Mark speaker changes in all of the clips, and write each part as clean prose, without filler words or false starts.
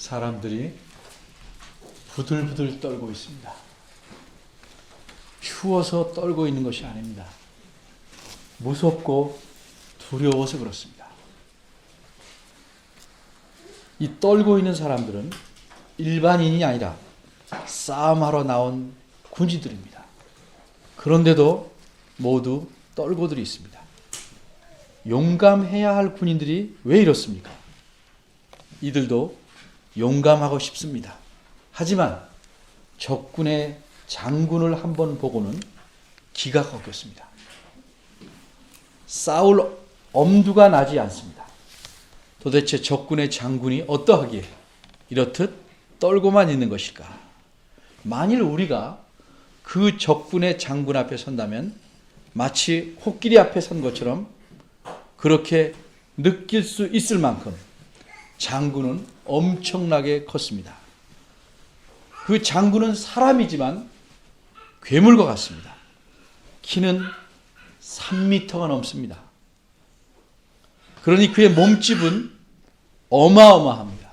Speaker 1: 사람들이 부들부들 떨고 있습니다. 추워서 떨고 있는 것이 아닙니다. 무섭고 두려워서 그렇습니다. 이 떨고 있는 사람들은 일반인이 아니라 싸움하러 나온 군인들입니다. 그런데도 모두 떨고들이 있습니다. 용감해야 할 군인들이 왜 이렇습니까? 이들도 용감하고 싶습니다. 하지만 적군의 장군을 한번 보고는 기가 꺾였습니다. 싸울 엄두가 나지 않습니다. 도대체 적군의 장군이 어떠하기에 이렇듯 떨고만 있는 것일까? 만일 우리가 그 적군의 장군 앞에 선다면 마치 코끼리 앞에 선 것처럼 그렇게 느낄 수 있을 만큼 장군은 엄청나게 컸습니다. 그 장군은 사람이지만 괴물과 같습니다. 키는 3m가 넘습니다. 그러니 그의 몸집은 어마어마합니다.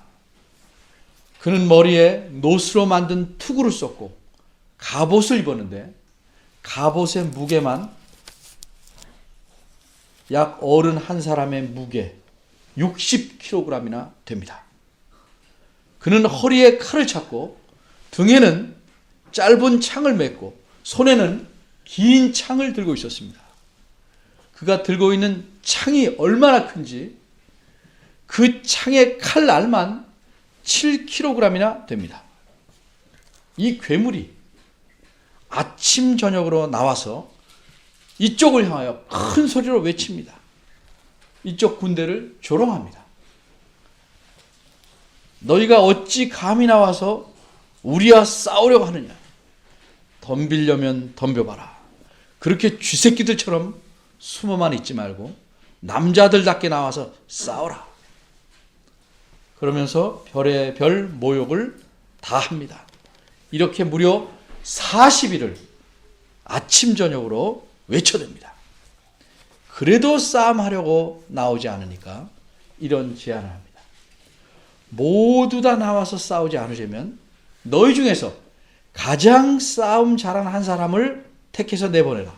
Speaker 1: 그는 머리에 노스로 만든 투구를 썼고 갑옷을 입었는데 갑옷의 무게만 약 어른 한 사람의 무게 60kg이나 됩니다. 그는 허리에 칼을 찼고 등에는 짧은 창을 맸고 손에는 긴 창을 들고 있었습니다. 그가 들고 있는 창이 얼마나 큰지 그 창의 칼날만 7kg이나 됩니다. 이 괴물이 아침 저녁으로 나와서 이쪽을 향하여 큰 소리로 외칩니다. 이쪽 군대를 조롱합니다. 너희가 어찌 감히 나와서 우리와 싸우려고 하느냐? 덤비려면 덤벼봐라. 그렇게 쥐새끼들처럼 숨어만 있지 말고 남자들답게 나와서 싸워라. 그러면서 별의별 모욕을 다 합니다. 이렇게 무려 40일을 아침 저녁으로 외쳐댑니다. 그래도 싸움하려고 나오지 않으니까 이런 제안을 합니다. 모두 다 나와서 싸우지 않으려면 너희 중에서 가장 싸움 잘하는 한 사람을 택해서 내보내라.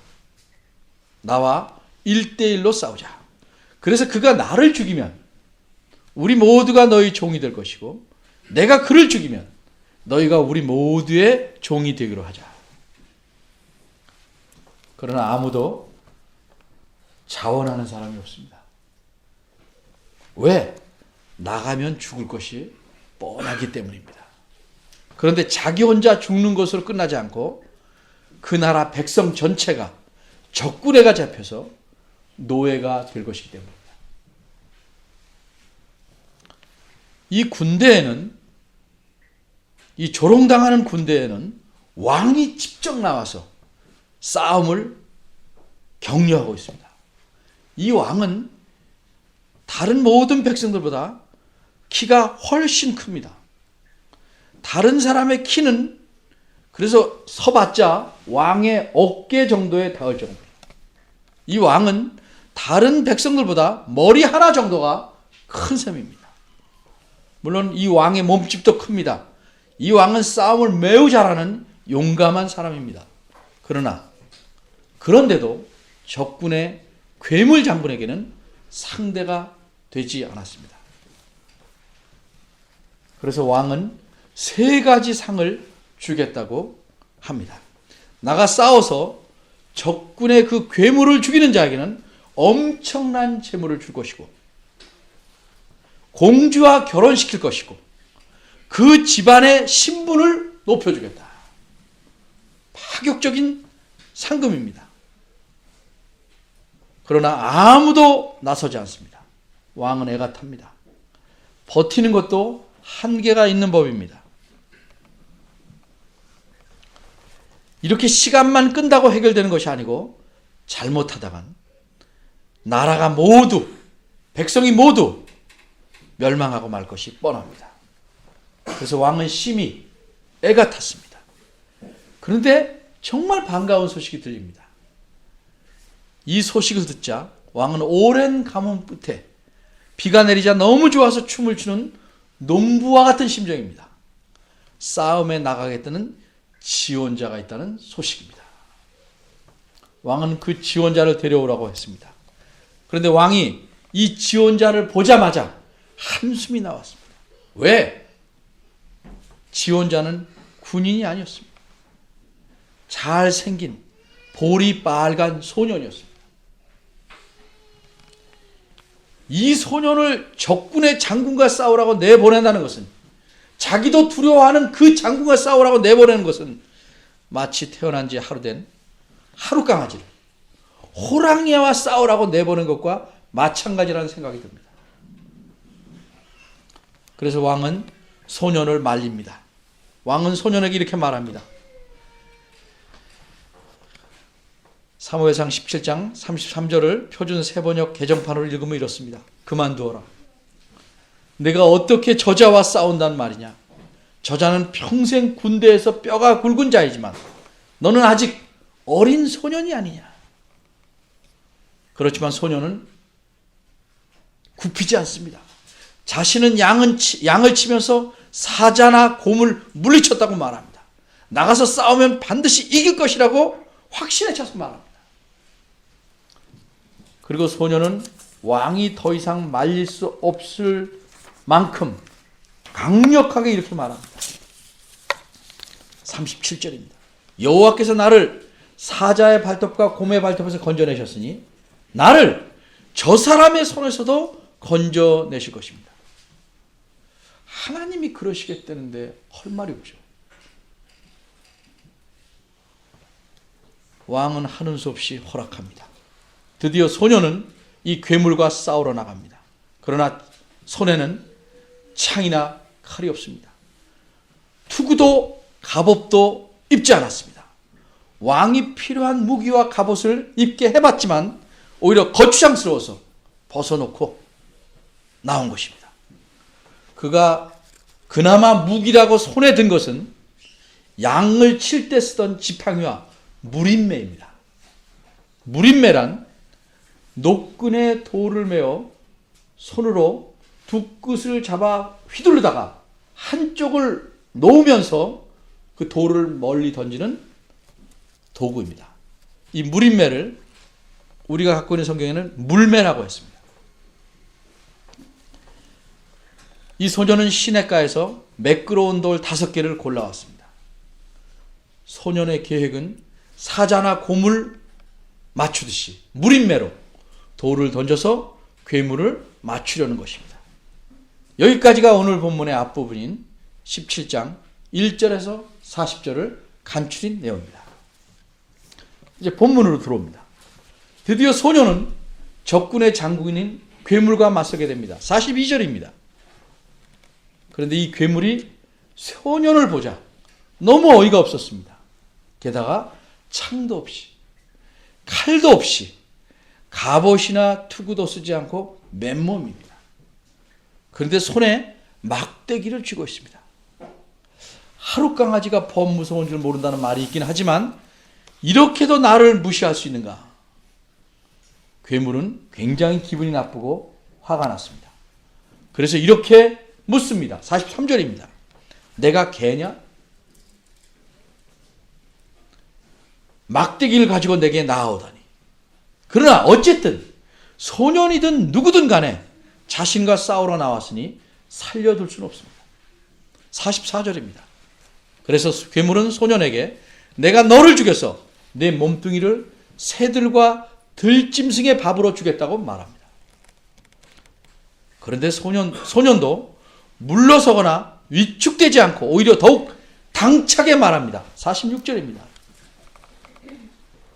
Speaker 1: 나와 1대1로 싸우자. 그래서 그가 나를 죽이면 우리 모두가 너희 종이 될 것이고 내가 그를 죽이면 너희가 우리 모두의 종이 되기로 하자. 그러나 아무도 자원하는 사람이 없습니다. 왜? 나가면 죽을 것이 뻔하기 때문입니다. 그런데 자기 혼자 죽는 것으로 끝나지 않고 그 나라 백성 전체가 적군에게 잡혀서 노예가 될 것이기 때문입니다. 이 군대에는, 이 조롱당하는 군대에는 왕이 직접 나와서 싸움을 격려하고 있습니다. 이 왕은 다른 모든 백성들보다 키가 훨씬 큽니다. 다른 사람의 키는 그래서 서봤자 왕의 어깨 정도에 닿을 정도. 이 왕은 다른 백성들보다 머리 하나 정도가 큰 셈입니다. 물론 이 왕의 몸집도 큽니다. 이 왕은 싸움을 매우 잘하는 용감한 사람입니다. 그런데도 적군의 괴물 장군에게는 상대가 되지 않았습니다. 그래서 왕은 3가지 상을 주겠다고 합니다. 나가 싸워서 적군의 그 괴물을 죽이는 자에게는 엄청난 재물을 줄 것이고 공주와 결혼시킬 것이고 그 집안의 신분을 높여주겠다. 파격적인 상금입니다. 그러나 아무도 나서지 않습니다. 왕은 애가 탑니다. 버티는 것도 한계가 있는 법입니다. 이렇게 시간만 끈다고 해결되는 것이 아니고 잘못하다간 나라가 모두, 백성이 모두 멸망하고 말 것이 뻔합니다. 그래서 왕은 심히 애가 탔습니다. 그런데 정말 반가운 소식이 들립니다. 이 소식을 듣자 왕은 오랜 가뭄 끝에 비가 내리자 너무 좋아서 춤을 추는 농부와 같은 심정입니다. 싸움에 나가겠다는 지원자가 있다는 소식입니다. 왕은 그 지원자를 데려오라고 했습니다. 그런데 왕이 이 지원자를 보자마자 한숨이 나왔습니다. 왜? 지원자는 군인이 아니었습니다. 잘생긴 볼이 빨간 소년이었습니다. 이 소년을 적군의 장군과 싸우라고 내보낸다는 것은, 자기도 두려워하는 그 장군과 싸우라고 내보내는 것은 마치 태어난 지 하루 된 하루 강아지를 호랑이와 싸우라고 내보낸 것과 마찬가지라는 생각이 듭니다. 그래서 왕은 소년을 말립니다. 왕은 소년에게 이렇게 말합니다. 사무엘상 17장 33절을 표준 세번역 개정판으로 읽으면 이렇습니다. 그만두어라. 내가 어떻게 저자와 싸운단 말이냐. 저자는 평생 군대에서 뼈가 굵은 자이지만 너는 아직 어린 소년이 아니냐. 그렇지만 소년은 굽히지 않습니다. 자신은 양을 치면서 사자나 곰을 물리쳤다고 말합니다. 나가서 싸우면 반드시 이길 것이라고 확신에 차서 말합니다. 그리고 소년은 왕이 더 이상 말릴 수 없을 만큼 강력하게 이렇게 말합니다. 37절입니다. 여호와께서 나를 사자의 발톱과 곰의 발톱에서 건져내셨으니 나를 저 사람의 손에서도 건져내실 것입니다. 하나님이 그러시겠다는데 할 말이 없죠. 왕은 하는 수 없이 허락합니다. 드디어 소년은 이 괴물과 싸우러 나갑니다. 그러나 손에는 창이나 칼이 없습니다. 투구도 갑옷도 입지 않았습니다. 왕이 필요한 무기와 갑옷을 입게 해봤지만 오히려 거추장스러워서 벗어놓고 나온 것입니다. 그가 그나마 무기라고 손에 든 것은 양을 칠 때 쓰던 지팡이와 무림매입니다. 무림매란 노끈에 돌을 메어 손으로 두 끝을 잡아 휘두르다가 한쪽을 놓으면서 그 돌을 멀리 던지는 도구입니다. 이 무림매를 우리가 갖고 있는 성경에는 물매라고 했습니다. 이 소년은 시냇가에서 매끄러운 돌 5개를 골라왔습니다. 소년의 계획은 사자나 곰을 맞추듯이 무림매로 돌을 던져서 괴물을 맞추려는 것입니다. 여기까지가 오늘 본문의 앞부분인 17장 1절에서 40절을 간추린 내용입니다. 이제 본문으로 들어옵니다. 드디어 소년은 적군의 장군인 괴물과 맞서게 됩니다. 42절입니다. 그런데 이 괴물이 소년을 보자 너무 어이가 없었습니다. 게다가 창도 없이 칼도 없이 갑옷이나 투구도 쓰지 않고 맨몸입니다. 그런데 손에 막대기를 쥐고 있습니다. 하루 강아지가 범 무서운 줄 모른다는 말이 있긴 하지만 이렇게도 나를 무시할 수 있는가? 괴물은 굉장히 기분이 나쁘고 화가 났습니다. 그래서 이렇게 묻습니다. 43절입니다. 내가 개냐? 막대기를 가지고 내게 나아오다니. 그러나 어쨌든 소년이든 누구든 간에 자신과 싸우러 나왔으니 살려둘 수는 없습니다. 44절입니다. 그래서 괴물은 소년에게 내가 너를 죽여서 내 몸뚱이를 새들과 들짐승의 밥으로 주겠다고 말합니다. 그런데 소년도 물러서거나 위축되지 않고 오히려 더욱 당차게 말합니다. 46절입니다.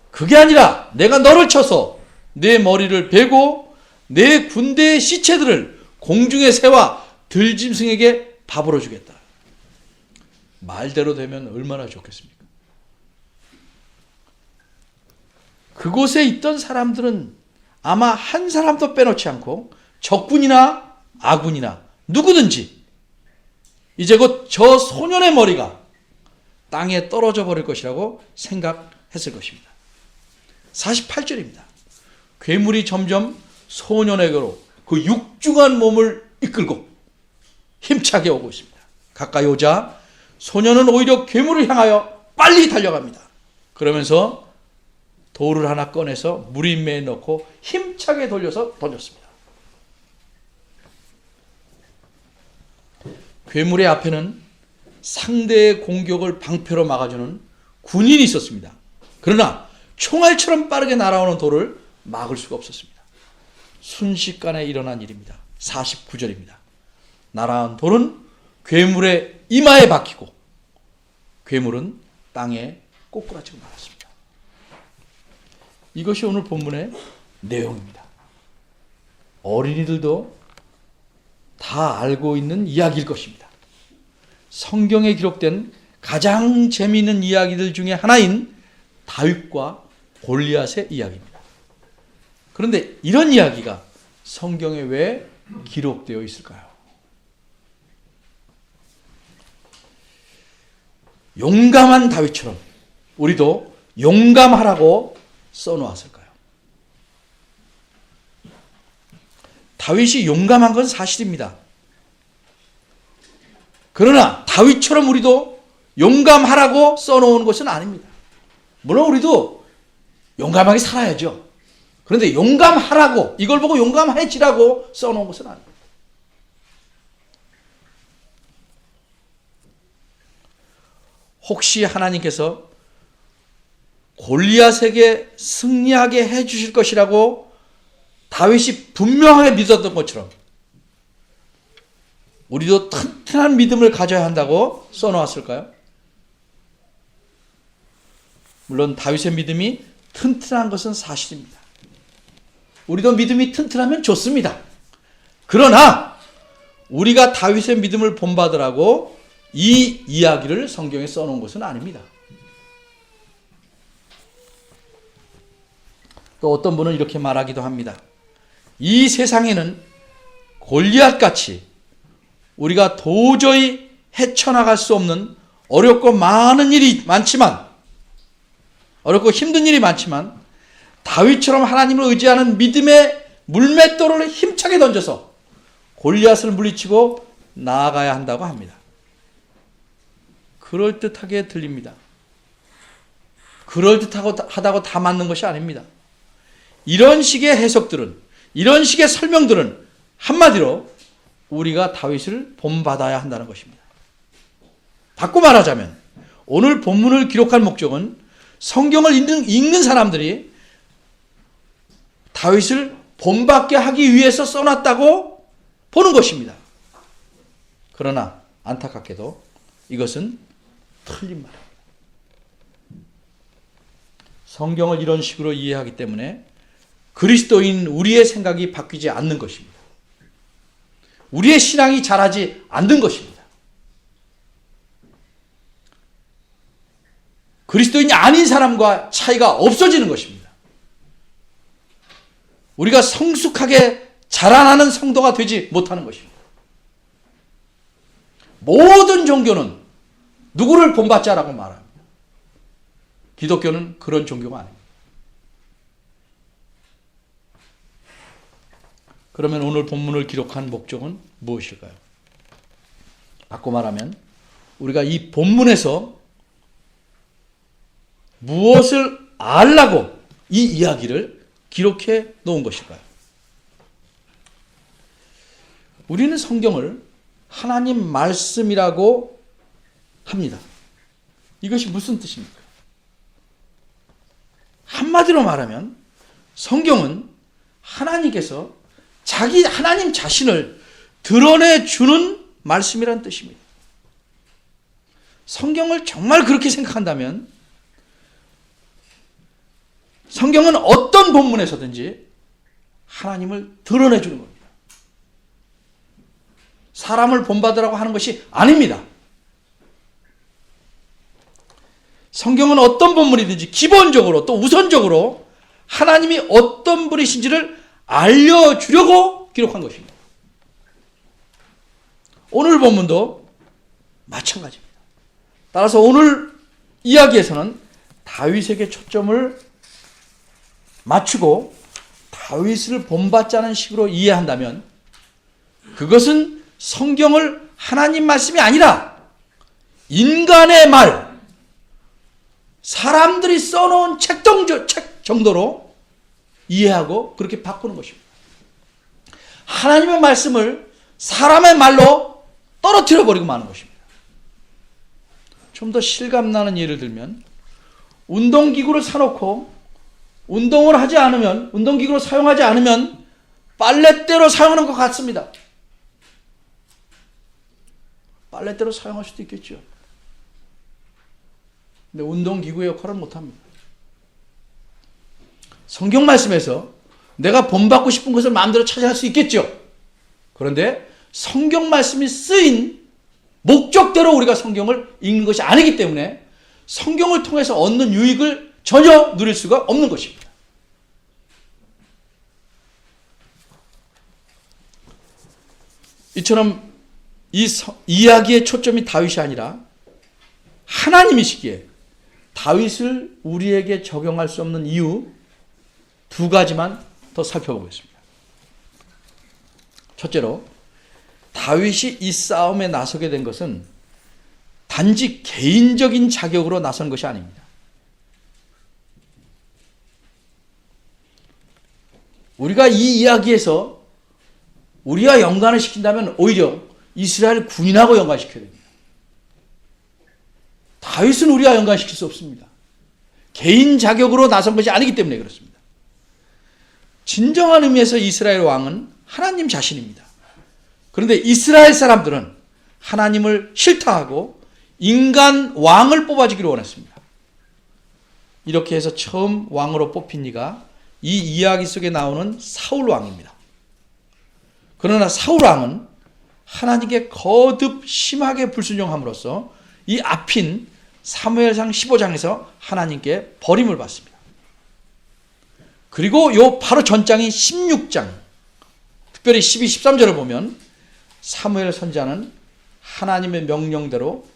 Speaker 1: 그게 아니라 내가 너를 쳐서 내 머리를 베고 내 군대의 시체들을 공중의 새와 들짐승에게 밥으로 주겠다. 말대로 되면 얼마나 좋겠습니까? 그곳에 있던 사람들은 아마 한 사람도 빼놓지 않고 적군이나 아군이나 누구든지 이제 곧 저 소년의 머리가 땅에 떨어져 버릴 것이라고 생각했을 것입니다. 48절입니다. 괴물이 점점 소년에게로 그 육중한 몸을 이끌고 힘차게 오고 있습니다. 가까이 오자 소년은 오히려 괴물을 향하여 빨리 달려갑니다. 그러면서 돌을 하나 꺼내서 무림매에 넣고 힘차게 돌려서 던졌습니다. 괴물의 앞에는 상대의 공격을 방패로 막아주는 군인이 있었습니다. 그러나 총알처럼 빠르게 날아오는 돌을 막을 수가 없었습니다. 순식간에 일어난 일입니다. 49절입니다. 날아온 돌은 괴물의 이마에 박히고 괴물은 땅에 꼬꾸라지고 말았습니다. 이것이 오늘 본문의 내용입니다. 어린이들도 다 알고 있는 이야기일 것입니다. 성경에 기록된 가장 재미있는 이야기들 중에 하나인 다윗과 골리앗의 이야기입니다. 그런데 이런 이야기가 성경에 왜 기록되어 있을까요? 용감한 다윗처럼 우리도 용감하라고 써놓았을까요? 다윗이 용감한 건 사실입니다. 그러나 다윗처럼 우리도 용감하라고 써놓은 것은 아닙니다. 물론 우리도 용감하게 살아야죠. 그런데 용감하라고, 이걸 보고 용감해지라고 써놓은 것은 아닙니다. 혹시 하나님께서 골리앗에게 승리하게 해주실 것이라고 다윗이 분명하게 믿었던 것처럼 우리도 튼튼한 믿음을 가져야 한다고 써놓았을까요? 물론 다윗의 믿음이 튼튼한 것은 사실입니다. 우리도 믿음이 튼튼하면 좋습니다. 그러나 우리가 다윗의 믿음을 본받으라고 이 이야기를 성경에 써놓은 것은 아닙니다. 또 어떤 분은 이렇게 말하기도 합니다. 이 세상에는 골리앗같이 우리가 도저히 헤쳐나갈 수 없는 어렵고 많은 일이 많지만, 어렵고 힘든 일이 많지만 다윗처럼 하나님을 의지하는 믿음의 물맷돌을 힘차게 던져서 골리앗을 물리치고 나아가야 한다고 합니다. 그럴듯하게 들립니다. 그럴듯하다고 다 맞는 것이 아닙니다. 이런 식의 해석들은, 이런 식의 설명들은 한마디로 우리가 다윗을 본받아야 한다는 것입니다. 바꿔 말하자면 오늘 본문을 기록할 목적은 성경을 읽는 사람들이 다윗을 본받게 하기 위해서 써놨다고 보는 것입니다. 그러나 안타깝게도 이것은 틀린 말입니다. 성경을 이런 식으로 이해하기 때문에 그리스도인 우리의 생각이 바뀌지 않는 것입니다. 우리의 신앙이 자라지 않는 것입니다. 그리스도인이 아닌 사람과 차이가 없어지는 것입니다. 우리가 성숙하게 자라나는 성도가 되지 못하는 것입니다. 모든 종교는 누구를 본받자라고 말합니다. 기독교는 그런 종교가 아닙니다. 그러면 오늘 본문을 기록한 목적은 무엇일까요? 바꿔 말하면 우리가 이 본문에서 무엇을 알라고 이 이야기를 기록해 놓은 것일까요? 우리는 성경을 하나님 말씀이라고 합니다. 이것이 무슨 뜻입니까? 한마디로 말하면 성경은 하나님께서 하나님 자신을 드러내주는 말씀이란 뜻입니다. 성경을 정말 그렇게 생각한다면 성경은 어떤 본문에서든지 하나님을 드러내주는 겁니다. 사람을 본받으라고 하는 것이 아닙니다. 성경은 어떤 본문이든지 기본적으로 또 우선적으로 하나님이 어떤 분이신지를 알려주려고 기록한 것입니다. 오늘 본문도 마찬가지입니다. 따라서 오늘 이야기에서는 다윗에게 초점을 맞추고 다윗을 본받자는 식으로 이해한다면 그것은 성경을 하나님 말씀이 아니라 인간의 말, 사람들이 써놓은 책 정도로 이해하고 그렇게 바꾸는 것입니다. 하나님의 말씀을 사람의 말로 떨어뜨려 버리고 마는 것입니다. 좀 더 실감나는 예를 들면 운동기구를 사놓고 운동을 하지 않으면, 운동기구를 사용하지 않으면 빨랫대로 사용하는 것 같습니다. 빨랫대로 사용할 수도 있겠죠. 근데 운동기구의 역할은 못합니다. 성경 말씀에서 내가 본받고 싶은 것을 마음대로 찾아갈 수 있겠죠. 그런데 성경 말씀이 쓰인 목적대로 우리가 성경을 읽는 것이 아니기 때문에 성경을 통해서 얻는 유익을 전혀 누릴 수가 없는 것입니다. 이처럼 이 이야기의 초점이 다윗이 아니라 하나님이시기에 다윗을 우리에게 적용할 수 없는 이유 두 가지만 더 살펴보겠습니다. 첫째로, 다윗이 이 싸움에 나서게 된 것은 단지 개인적인 자격으로 나선 것이 아닙니다. 우리가 이 이야기에서 우리와 연관을 시킨다면 오히려 이스라엘 군인하고 연관시켜야 됩니다. 다윗은 우리와 연관시킬 수 없습니다. 개인 자격으로 나선 것이 아니기 때문에 그렇습니다. 진정한 의미에서 이스라엘 왕은 하나님 자신입니다. 그런데 이스라엘 사람들은 하나님을 싫다하고 인간 왕을 뽑아주기를 원했습니다. 이렇게 해서 처음 왕으로 뽑힌 이가 이 이야기 속에 나오는 사울 왕입니다. 그러나 사울 왕은 하나님께 거듭 심하게 불순종함으로써 이 앞인 사무엘상 15장에서 하나님께 버림을 받습니다. 그리고 요 바로 전장인 16장, 특별히 12, 13절을 보면 사무엘 선지자는 하나님의 명령대로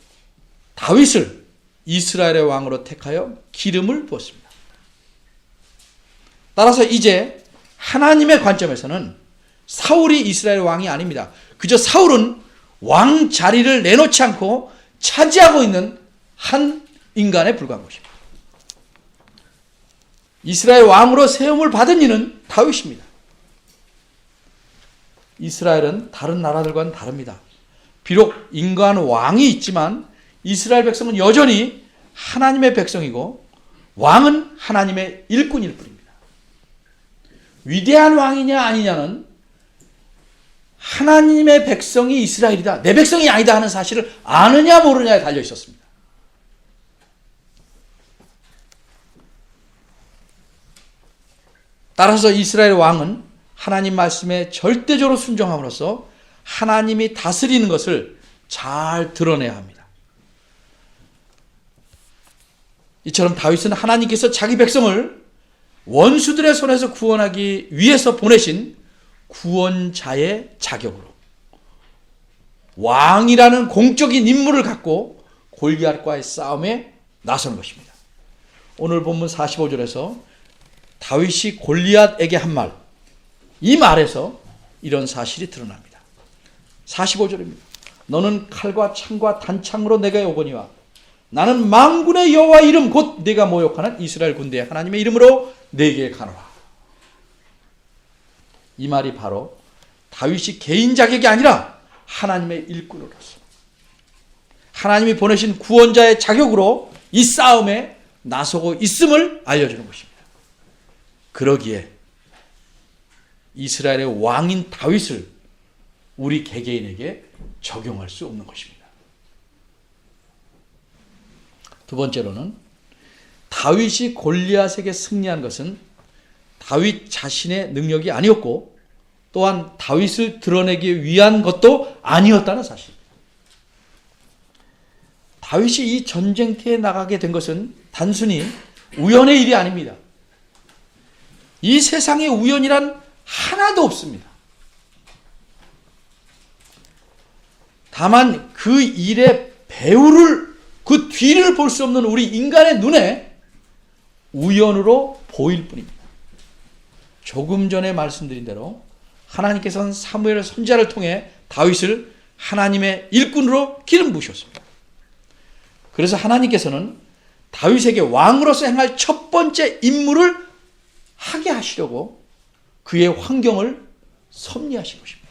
Speaker 1: 다윗을 이스라엘의 왕으로 택하여 기름을 부었습니다. 따라서 이제 하나님의 관점에서는 사울이 이스라엘 왕이 아닙니다. 그저 사울은 왕 자리를 내놓지 않고 차지하고 있는 한 인간에 불과한 것입니다. 이스라엘 왕으로 세움을 받은 이는 다윗입니다. 이스라엘은 다른 나라들과는 다릅니다. 비록 인간 왕이 있지만 이스라엘 백성은 여전히 하나님의 백성이고 왕은 하나님의 일꾼일 뿐입니다. 위대한 왕이냐 아니냐는 하나님의 백성이 이스라엘이다, 내 백성이 아니다 하는 사실을 아느냐 모르냐에 달려 있었습니다. 따라서 이스라엘 왕은 하나님 말씀에 절대적으로 순종함으로써 하나님이 다스리는 것을 잘 드러내야 합니다. 이처럼 다윗은 하나님께서 자기 백성을 원수들의 손에서 구원하기 위해서 보내신 구원자의 자격으로 왕이라는 공적인 임무를 갖고 골리앗과의 싸움에 나선 것입니다. 오늘 본문 45절에서 다윗이 골리앗에게 한 말, 이 말에서 이런 사실이 드러납니다. 45절입니다. 너는 칼과 창과 단창으로 내게 오거니와 나는 만군의 여호와 이름 곧 네가 모욕하는 이스라엘 군대의 하나님의 이름으로 네게 가노라. 이 말이 바로 다윗이 개인 자격이 아니라 하나님의 일꾼으로서 하나님이 보내신 구원자의 자격으로 이 싸움에 나서고 있음을 알려주는 것입니다. 그러기에 이스라엘의 왕인 다윗을 우리 개개인에게 적용할 수 없는 것입니다. 두 번째로는 다윗이 골리앗에게 승리한 것은 다윗 자신의 능력이 아니었고 또한 다윗을 드러내기 위한 것도 아니었다는 사실입니다. 다윗이 이 전쟁터에 나가게 된 것은 단순히 우연의 일이 아닙니다. 이 세상에 우연이란 하나도 없습니다. 다만 그 일의 배후를, 그 뒤를 볼 수 없는 우리 인간의 눈에 우연으로 보일 뿐입니다. 조금 전에 말씀드린 대로 하나님께서는 사무엘 선지자를 통해 다윗을 하나님의 일꾼으로 기름 부으셨습니다. 그래서 하나님께서는 다윗에게 왕으로서 행할 첫 번째 임무를 하게 하시려고 그의 환경을 섭리하신 것입니다.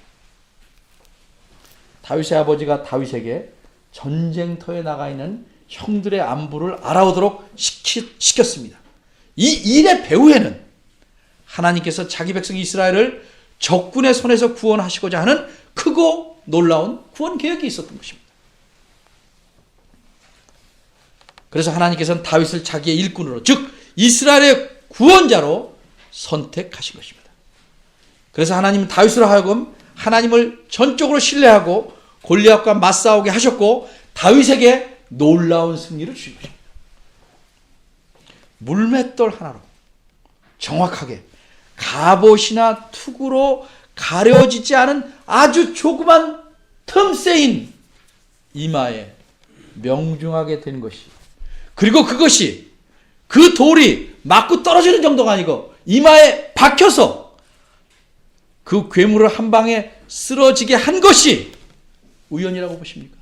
Speaker 1: 다윗의 아버지가 다윗에게 전쟁터에 나가 있는 형들의 안부를 알아오도록 시켰습니다. 이 일의 배후에는 하나님께서 자기 백성 이스라엘을 적군의 손에서 구원하시고자 하는 크고 놀라운 구원 계획이 있었던 것입니다. 그래서 하나님께서는 다윗을 자기의 일꾼으로, 즉 이스라엘의 구원자로 선택하신 것입니다. 그래서 하나님은 다윗으로 하여금 하나님을 전적으로 신뢰하고 골리앗과 맞싸우게 하셨고 다윗에게 놀라운 승리를 주신 것입니다. 물맷돌 하나로 정확하게 갑옷이나 투구로 가려지지 않은 아주 조그만 틈새인 이마에 명중하게 된 것이, 그리고 그것이 그 돌이 맞고 떨어지는 정도가 아니고 이마에 박혀서 그 괴물을 한 방에 쓰러지게 한 것이 우연이라고 보십니까?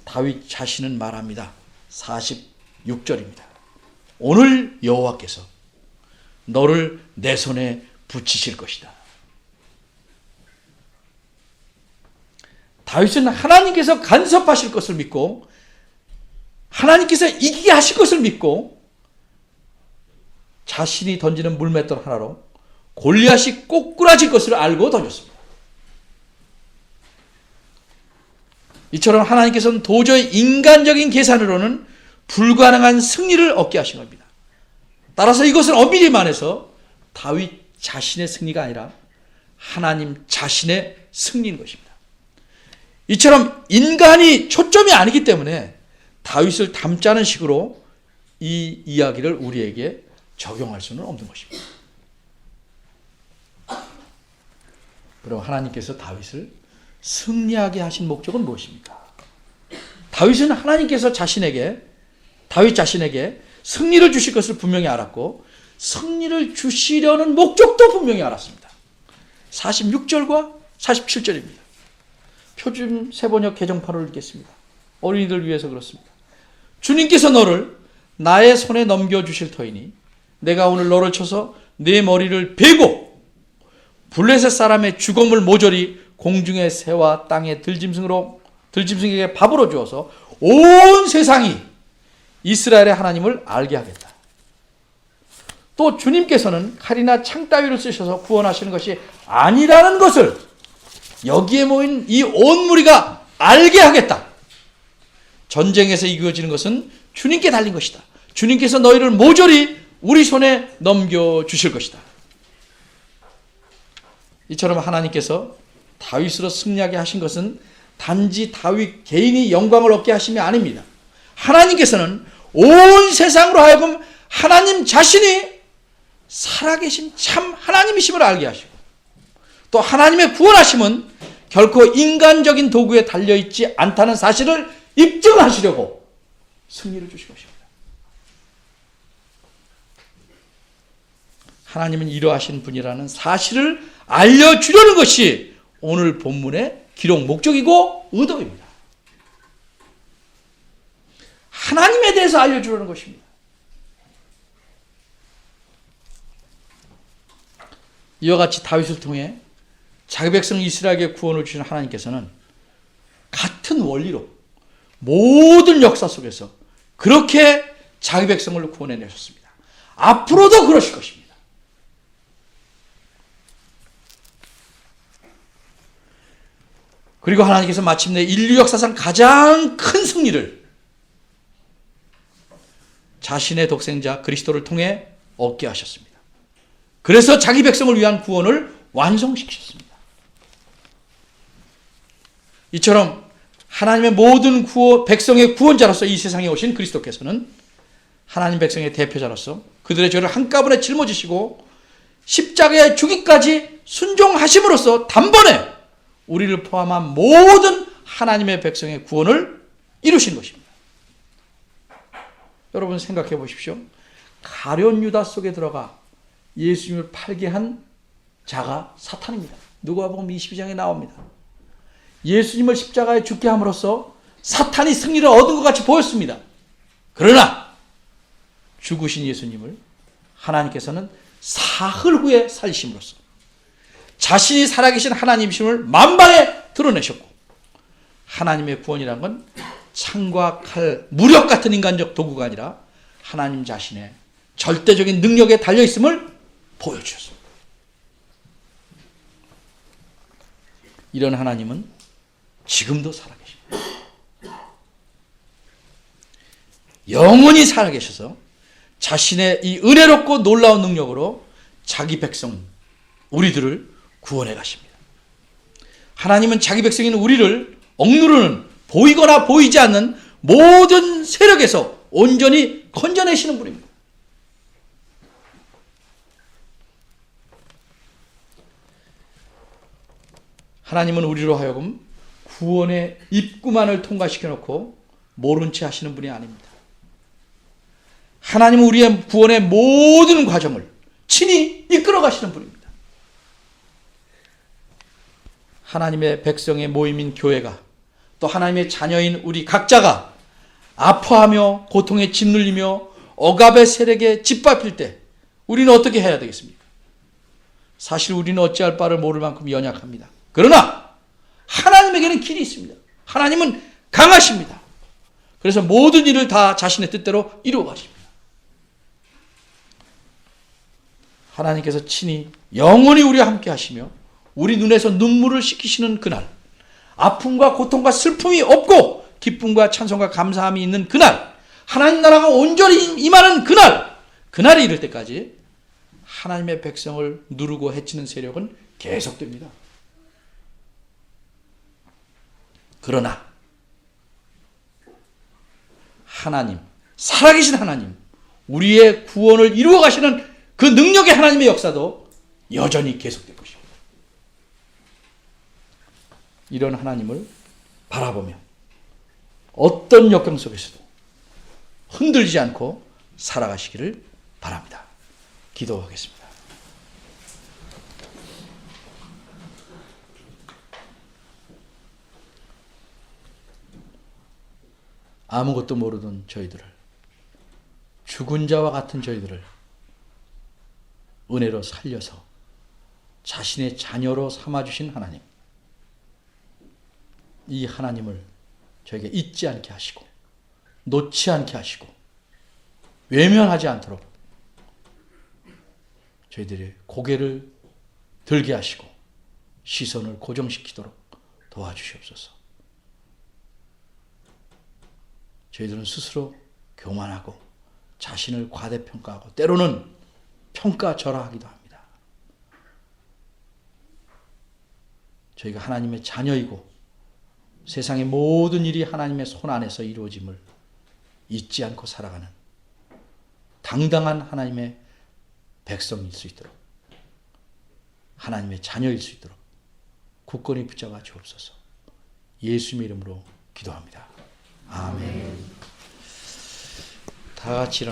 Speaker 1: 다윗 자신은 말합니다. 46절입니다. 오늘 여호와께서 너를 내 손에 붙이실 것이다. 다윗은 하나님께서 간섭하실 것을 믿고 하나님께서 이기게 하실 것을 믿고 자신이 던지는 물맷돌 하나로 골리앗이 꼬꾸라질 것을 알고 던졌습니다. 이처럼 하나님께서는 도저히 인간적인 계산으로는 불가능한 승리를 얻게 하신 겁니다. 따라서 이것은 엄밀히 말해서 다윗 자신의 승리가 아니라 하나님 자신의 승리인 것입니다. 이처럼 인간이 초점이 아니기 때문에 다윗을 닮자는 식으로 이 이야기를 우리에게 적용할 수는 없는 것입니다. 그럼 하나님께서 다윗을 승리하게 하신 목적은 무엇입니까? 다윗은 하나님께서 다윗 자신에게 승리를 주실 것을 분명히 알았고 승리를 주시려는 목적도 분명히 알았습니다. 46절과 47절입니다. 표준 세번역 개정판을 읽겠습니다. 어린이들 위해서 그렇습니다. 주님께서 너를 나의 손에 넘겨주실 터이니 내가 오늘 너를 쳐서 네 머리를 베고 블레셋 사람의 주검을 모조리 공중의 새와 땅의 들짐승에게 밥으로 주어서 온 세상이 이스라엘의 하나님을 알게 하겠다. 또 주님께서는 칼이나 창 따위를 쓰셔서 구원하시는 것이 아니라는 것을 여기에 모인 이 온 무리가 알게 하겠다. 전쟁에서 이겨지는 것은 주님께 달린 것이다. 주님께서 너희를 모조리 우리 손에 넘겨주실 것이다. 이처럼 하나님께서 다윗으로 승리하게 하신 것은 단지 다윗 개인이 영광을 얻게 하심이 아닙니다. 하나님께서는 온 세상으로 하여금 하나님 자신이 살아계신 참 하나님이심을 알게 하시고 또 하나님의 구원하심은 결코 인간적인 도구에 달려있지 않다는 사실을 입증하시려고 승리를 주신 것입니다. 하나님은 이러하신 분이라는 사실을 알려주려는 것이 오늘 본문의 기록 목적이고 의도입니다. 하나님에 대해서 알려주려는 것입니다. 이와 같이 다윗을 통해 자기 백성 이스라엘에게 구원을 주신 하나님께서는 같은 원리로 모든 역사 속에서 그렇게 자기 백성을 구원해내셨습니다. 앞으로도 그러실 것입니다. 그리고 하나님께서 마침내 인류 역사상 가장 큰 승리를 자신의 독생자 그리스도를 통해 얻게 하셨습니다. 그래서 자기 백성을 위한 구원을 완성시키셨습니다. 이처럼 하나님의 모든 백성의 구원자로서 이 세상에 오신 그리스도께서는 하나님 백성의 대표자로서 그들의 죄를 한꺼번에 짊어지시고 십자가에 죽기까지 순종하심으로써 단번에 우리를 포함한 모든 하나님의 백성의 구원을 이루신 것입니다. 여러분 생각해 보십시오. 가룟 유다 속에 들어가 예수님을 팔게 한 자가 사탄입니다. 누가복음 22장에 나옵니다. 예수님을 십자가에 죽게 함으로써 사탄이 승리를 얻은 것 같이 보였습니다. 그러나 죽으신 예수님을 하나님께서는 사흘 후에 살리심으로써 자신이 살아계신 하나님이심을 만방에 드러내셨고, 하나님의 구원이란 건 창과 칼, 무력 같은 인간적 도구가 아니라 하나님 자신의 절대적인 능력에 달려있음을 보여주셨습니다. 이런 하나님은 지금도 살아계십니다. 영원히 살아계셔서 자신의 이 은혜롭고 놀라운 능력으로 자기 백성 우리들을 구원해 가십니다. 하나님은 자기 백성인 우리를 억누르는, 보이거나 보이지 않는 모든 세력에서 온전히 건져내시는 분입니다. 하나님은 우리로 하여금 구원의 입구만을 통과시켜 놓고 모른 채 하시는 분이 아닙니다. 하나님은 우리의 구원의 모든 과정을 친히 이끌어 가시는 분입니다. 하나님의 백성의 모임인 교회가, 또 하나님의 자녀인 우리 각자가 아파하며 고통에 짓눌리며 억압의 세력에 짓밟힐 때 우리는 어떻게 해야 되겠습니까? 사실 우리는 어찌할 바를 모를 만큼 연약합니다. 그러나 하나님에게는 길이 있습니다. 하나님은 강하십니다. 그래서 모든 일을 다 자신의 뜻대로 이루어 가십니다. 하나님께서 친히 영원히 우리와 함께 하시며 우리 눈에서 눈물을 씻기시는 그날, 아픔과 고통과 슬픔이 없고 기쁨과 찬송과 감사함이 있는 그날, 하나님 나라가 온전히 임하는 그날이 이를 때까지 하나님의 백성을 누르고 해치는 세력은 계속됩니다. 그러나 하나님, 살아계신 하나님, 우리의 구원을 이루어 가시는 그 능력의 하나님의 역사도 여전히 계속될 것입니다. 이런 하나님을 바라보며 어떤 역경 속에서도 흔들리지 않고 살아가시기를 바랍니다. 기도하겠습니다. 아무것도 모르던 저희들을, 죽은 자와 같은 저희들을 은혜로 살려서 자신의 자녀로 삼아주신 하나님, 이 하나님을 저에게 잊지 않게 하시고 놓지 않게 하시고 외면하지 않도록 저희들의 고개를 들게 하시고 시선을 고정시키도록 도와주시옵소서. 저희들은 스스로 교만하고 자신을 과대평가하고 때로는 평가절하하기도 합니다. 저희가 하나님의 자녀이고 세상의 모든 일이 하나님의 손 안에서 이루어짐을 잊지 않고 살아가는 당당한 하나님의 백성일 수 있도록, 하나님의 자녀일 수 있도록 굳건히 붙잡아 주옵소서. 예수님의 이름으로 기도합니다. 아멘. 다 같이 일어나